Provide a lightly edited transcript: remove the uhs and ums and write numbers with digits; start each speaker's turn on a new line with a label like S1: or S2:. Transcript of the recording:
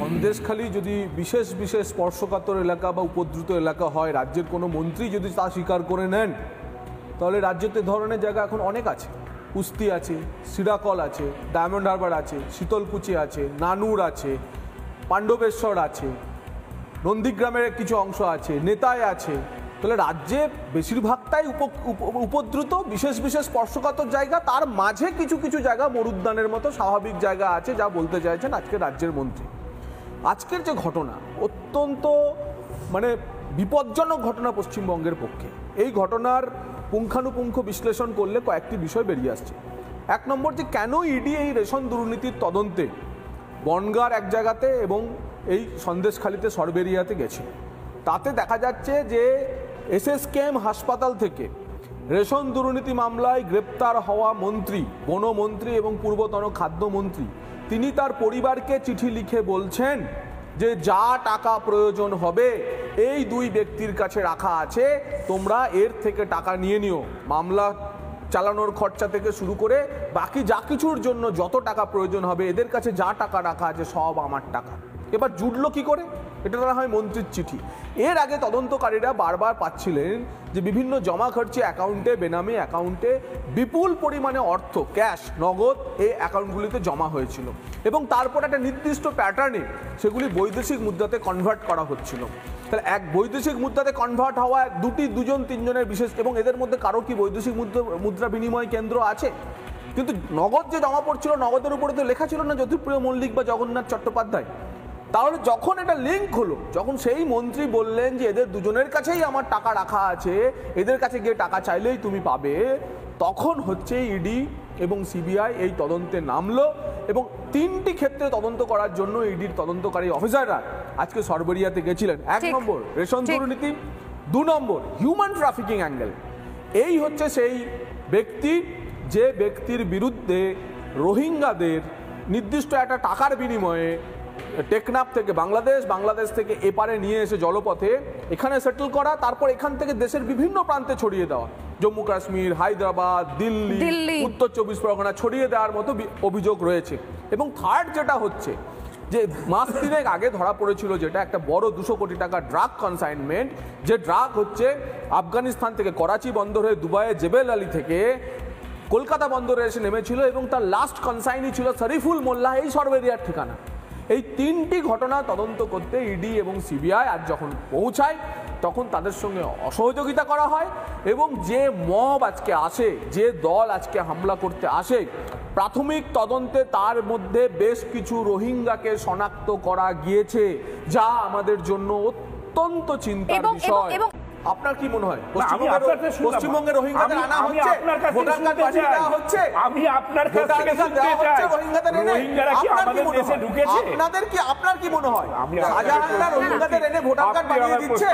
S1: সন্দেশখালী যদি বিশেষ বিশেষ স্পর্শকাতর এলাকা বা উপদ্রুত এলাকা হয়, রাজ্যের কোনো মন্ত্রী যদি তা স্বীকার করে নেন, তাহলে রাজ্যতে ধরনের জায়গা এখন অনেক আছে। কুস্তি আছে, সিরাকল আছে, ডায়মন্ড হারবার আছে, শীতলকুচি আছে, নানুর আছে, পাণ্ডবেশ্বর আছে, নন্দীগ্রামের কিছু অংশ আছে, নেতায় আছে। তাহলে রাজ্যে বেশিরভাগটাই উপদ্রুত বিশেষ বিশেষ স্পর্শকাতর জায়গা, তার মাঝে কিছু কিছু জায়গা মরুদ্যানের মতো স্বাভাবিক জায়গা আছে, যা বলতে চাইছেন আজকে রাজ্যের মন্ত্রী। আজকের যে ঘটনা অত্যন্ত বিপজ্জনক ঘটনা পশ্চিমবঙ্গের পক্ষে। এই ঘটনার পুঙ্খানুপুঙ্খ বিশ্লেষণ করলে কয়েকটি বিষয় বেরিয়ে আসছে। এক নম্বর, যে কেন ইডি এই রেশন দুর্নীতির তদন্তে বনগাঁর এক জায়গাতে এবং এই সন্দেশখালীতে সরবেরিয়াতে গেছিল। তাতে দেখা যাচ্ছে যে এসএসকেএম হাসপাতাল থেকে রেশন দুর্নীতি মামলায় গ্রেপ্তার হওয়া মন্ত্রী, বনমন্ত্রী এবং পূর্বতন খাদ্যমন্ত্রী, তিনি তার পরিবারকে চিঠি লিখে বলছেন যে যা টাকা প্রয়োজন হবে এই দুই ব্যক্তির কাছে রাখা আছে, তোমরা এর থেকে টাকা নিয়ে নিও। মামলা চালানোর খরচা থেকে শুরু করে বাকি যা কিছুর জন্য যত টাকা প্রয়োজন হবে, এদের কাছে যা টাকা রাখা আছে সব আমার টাকা। এবার জুটলো কি করে? এটা ধরা হয় মন্ত্রীর চিঠি। এর আগে তদন্তকারীরা বারবার পাচ্ছিলেন যে বিভিন্ন জমা খরচে অ্যাকাউন্টে, বেনামি অ্যাকাউন্টে বিপুল পরিমাণে অর্থ, ক্যাশ, নগদ এই অ্যাকাউন্টগুলিতে জমা হয়েছিল এবং তারপর একটা নির্দিষ্ট প্যাটার্নে সেগুলি বৈদেশিক মুদ্রাতে কনভার্ট করা হচ্ছিল। তাহলে এক বৈদেশিক মুদ্রাতে কনভার্ট হওয়া দুজন তিনজনের বিশেষ, এবং এদের মধ্যে কারো কি বৈদেশিক মুদ্রা বিনিময় কেন্দ্র আছে? কিন্তু নগদ যে জমা পড়ছিল, নগদের উপরে তো লেখা ছিল না জ্যোতিপ্রিয় মল্লিক বা জগন্নাথ চট্টোপাধ্যায়। তাহলে যখন এটা লিঙ্ক হলো, যখন সেই মন্ত্রী বললেন যে এদের দুজনের কাছেই আমার টাকা রাখা আছে, এদের কাছে গিয়ে টাকা চাইলেই তুমি পাবে, তখন হচ্ছে ইডি এবং সিবিআই এই তদন্তে নামলো এবং তিনটি ক্ষেত্রে তদন্ত করার জন্য ইডির তদন্তকারী অফিসাররা আজকে সরবেরিয়াতে গেছিলেন। এক নম্বর রেশন দুর্নীতি, দু নম্বর হিউম্যান ট্রাফিকিং অ্যাঙ্গেল। এই হচ্ছে সেই ব্যক্তি যে ব্যক্তির বিরুদ্ধে রোহিঙ্গাদের নির্দিষ্ট একটা টাকার বিনিময়ে টেকনাফ থেকে বাংলাদেশ থেকে এপারে নিয়ে এসে জলপথে এখানে সেটেল করা, তারপর এখান থেকে দেশের বিভিন্ন প্রান্তে ছড়িয়ে দেওয়া, জম্মু কাশ্মীর, হায়দ্রাবাদ, দিল্লি, উত্তর 24 পরগনা ছড়িয়ে দেওয়ার মতো অভিযোগ রয়েছে। এবং থার্ড যেটা হচ্ছে যে মাস তিনেক আগে ধরা পড়েছিল যেটা একটা বড় 200 কোটি টাকা ড্রাগ কনসাইনমেন্ট, যে ড্রাগ হচ্ছে আফগানিস্তান থেকে করাচি বন্দরে, দুবাইয়ে জেবেল আলী থেকে কলকাতা বন্দরে এসে নেমেছিল এবং তার লাস্ট কনসাইনি ছিল শরীফুল মোল্লা, এই সরবেরিয়ার ঠিকানা। এই তিনটি ঘটনা তদন্ত করতে ইডি এবং সিবিআই আজ যখন পৌঁছায়, তখন তাদের সঙ্গে অসহযোগিতা করা হয় এবং যে মব আজকে আসে, যে দল আজকে হামলা করতে আসে, প্রাথমিক তদন্তে তার মধ্যে বেশ কিছু রোহিঙ্গাকে শনাক্ত করা গিয়েছে, যা আমাদের জন্য অত্যন্ত চিন্তার বিষয়। আপনার কি মনে হয় পশ্চিমবঙ্গে রোহিঙ্গাদের আনা হচ্ছে, ভোটার কার্ড বানিয়ে দেওয়া হচ্ছে,
S2: আমি আপনার কাছ থেকে শুনতে চাই রোহিঙ্গারা কি আমাদের দেশে ঢুকেছে?
S1: আপনার কি মনে হয় শাহজাহানরা রোহিঙ্গাদের এনে ভোটার কার্ড বানিয়ে দিচ্ছে?